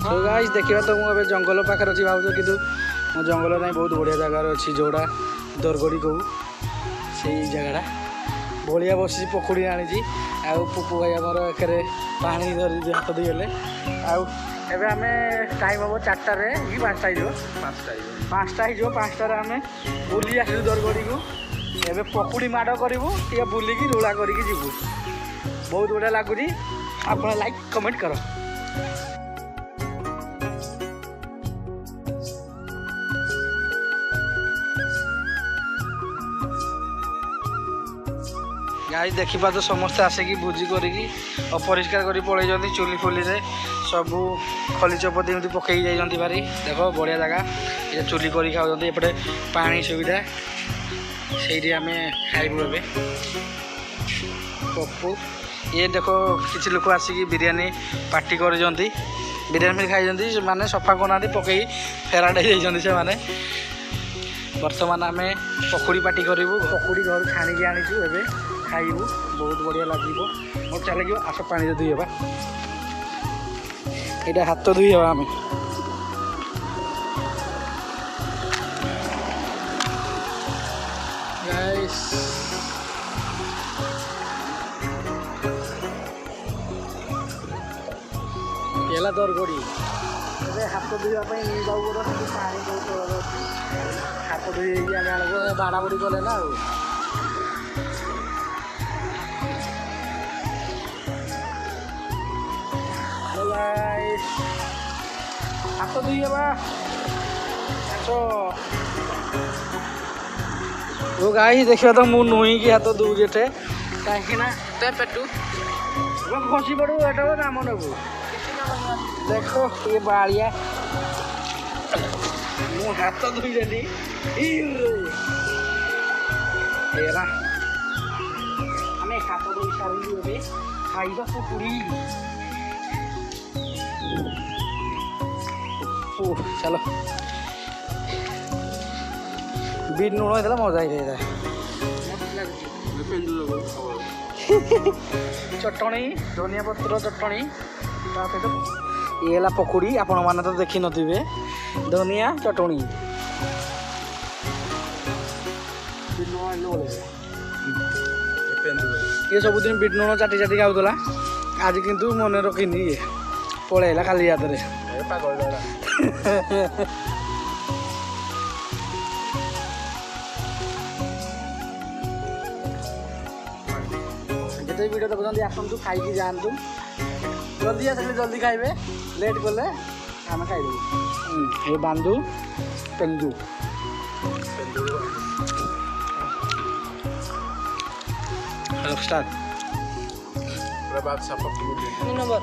So guys देखिए तो मुझे जंगल पाखे अच्छी भाव कि मो जंगल नहीं बहुत बढ़िया जगार अच्छी जोड़ा दरगड़ी कहू से जगह भलिया बस पकुड़ी आनी पुपु भाई आमर एखे पा धरी हाथ धोईगले आउ आम टाइम हम 4टार कि 5टा हो 5टा हो 5टार आम बुली आसू दरगड़ी को एवं पकुड़ी माड़ करूँ टे बुलिकी रोला करके जीवु बहुत बढ़िया लगुच आप लाइक कमेंट कर गाई देखा तो समस्ते आसिकी भोजी करी अपरिष्कार कर पलि चुली फुली सबू खली चपती एमती पकई जाती भारी देख बढ़िया जगह ये चुली कर खाऊँ एपटे पानी सुविधा से आम खाइबू ए पप्पू ये देख किसी लोक आसिकी बिरियानी पार्टी कर बिरियानी खाई माने सफा करना पकई फेराट हो से माने बर्तमान आम पकुड़ी पार्टी करूँ पकुड़ी घर छाणिकी आनीचु ए खाइबू बहुत बढ़िया लगे मजा लगे आस पानी धोईबा यहाँ हाथ धोईबा आम पहला दरगड़ी हाथ धोईवाई नहीं जाऊ पानी हाथ धोई बाड़ा बुड़ी कले ना हाथ धोईबा वो गाई देखा तो मुझे नुई की हाथ दूजे कहीं पेटू खसी पड़ू एटा नाम नबू देखो ये बाड़िया मु हाथ धोईदेली आम हाथ धोई सारे खाइबा पकुड़ी चलो बीट लुण होता मजा ही चटणी धनिया पत्र चटणी ये है पकुड़ी आपण मैंने तो देखी नथिबे धनिया चटणी ये सबुदिन बीट लुण चाटी चाटी खाऊला आज किंतु मन रखनी ये पलैला खाली हाथ में जिते वीडियो देखुं आसतु खाई जातु जल्दी आस जल्दी खाइबे लेट कले आम खाइदेबू ये बांधु पेंदू स्टार्ट नंबर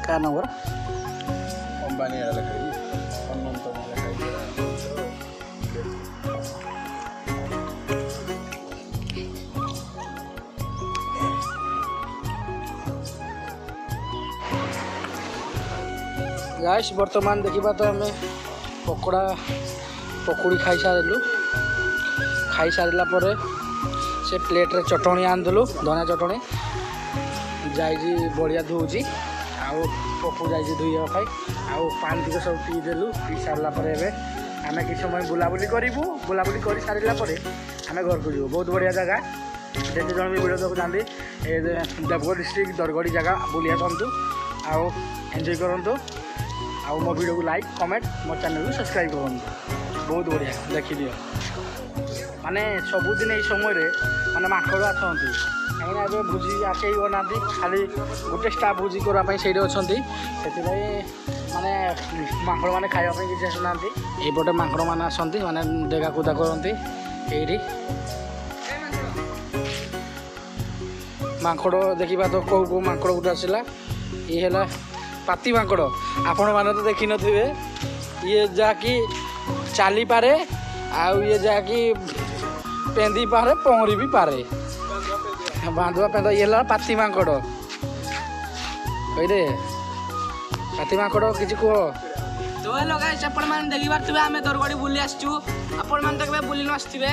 क्या नंबर अंबानी गाइस वर्तमान देखा तो आम पकोड़ा पकुड़ी खाई सारू खाई सारा पर से प्लेट रे चटणी आनदेलु धनिया चटणी जाई बढ़िया धोची आउ पप्पू जाई धोईवाई आउ पानी टिके सब पीदेलु पी सारा पर आम कि समय बुलाबुली करूँ बुलाबुली कर सारा आम घर को जीव बहुत बढ़िया जगह जिते जन भी वीडियो देखो जाती देवगढ़ डिस्ट्रिक्ट दरगड़ी जगह बुली आसतु आउ एंजॉय करूँ आउ मो वीडियो को लाइक कमेंट मो चैनल को सब्सक्राइब करूँ बहुत बढ़िया देखी दियो माने सबुदिन ये समय माने माखड़ आसती कहीं भोजी आके ना खाली गोटे स्टाफ भोजी करने से माने माखड़ मैंने खावाई किसी आसुना ये माखड़ मैंने आसती माने डेगा कुदा करती ये माखड़ देखा तो कौ कौ माकड़ गोटे आसला ये है पाती माकड़ आपण मैंने तो देखी नथिबे ये जाकि चाली पारे आउ ये जाकि पेंदी पारे पहरी भी पारे बांधवा पेंद ये पाती माकड़ कहीदे पाती माकड़ किसी कह तो हेलो गाइस आपण माने देखि पारथिबे आमे दरगड़ी बुली आछू आपण माने तकबे बुली न आछथिबे।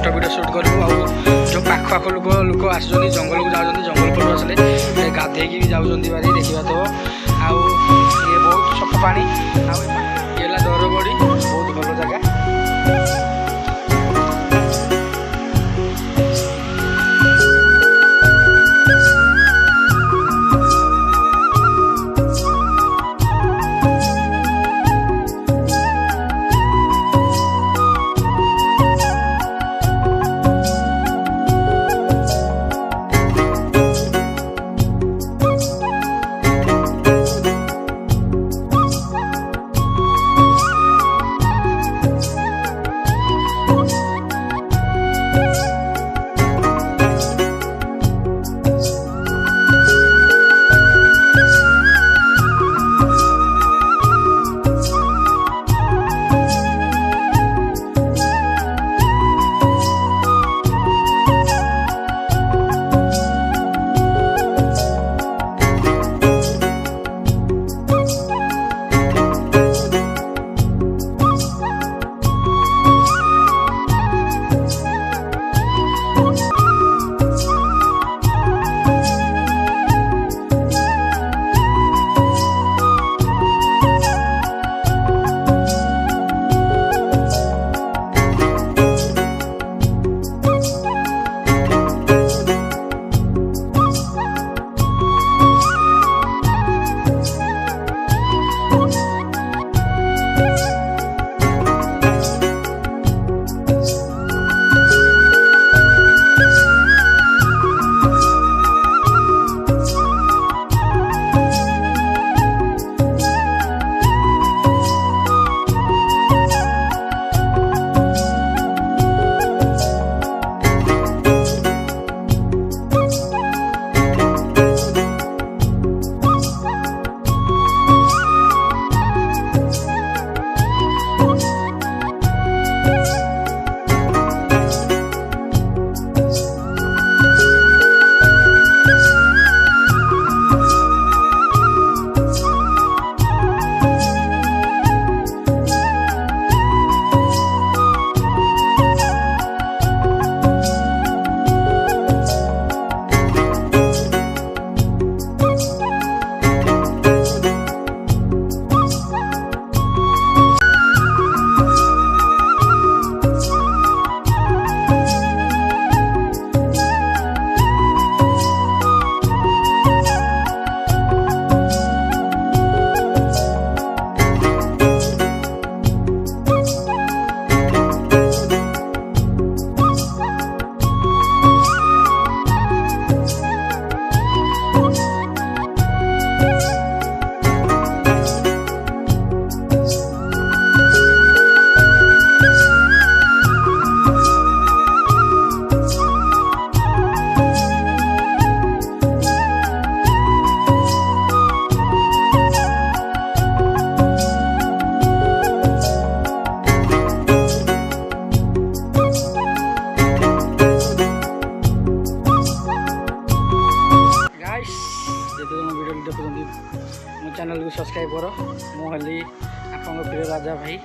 ଛୋଟ ଭିଡ଼ିଓ ସୁଟ୍ କରିବୁ। ଆଉ ଯେଉଁ ପାଖ ଲୋକ ଆସୁଛନ୍ତି ଜଙ୍ଗଲକୁ ଯାଉଛନ୍ତି, ଜଙ୍ଗଲ ପଟୁ ଆସିଲେ ଗାଧେଇକି ବି ଯାଉଛନ୍ତି ବାରି ଦେଖିବା ତ। ଆଉ ଇଏ ବହୁତ ସଫା ପାଣି। ଆଉ ଇଏ ହେଲା ଦରଗଡ଼ି, ବହୁତ ଭଲ ଜାଗା। चैनल को सब्सक्राइब कर मु हली आपन प्रिय राजा भाई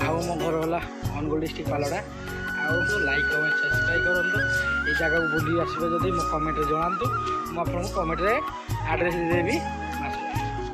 आउ मो घर होला अनुगुल डिस्ट्रिक्ट पालड़ा आउ लाइक कमेंट सब्सक्राइब करंतु ए जगह को बुली आसबे जदी मो कमेंट रे जणांतु मु आपन को कमेंट रे एड्रेस देबी।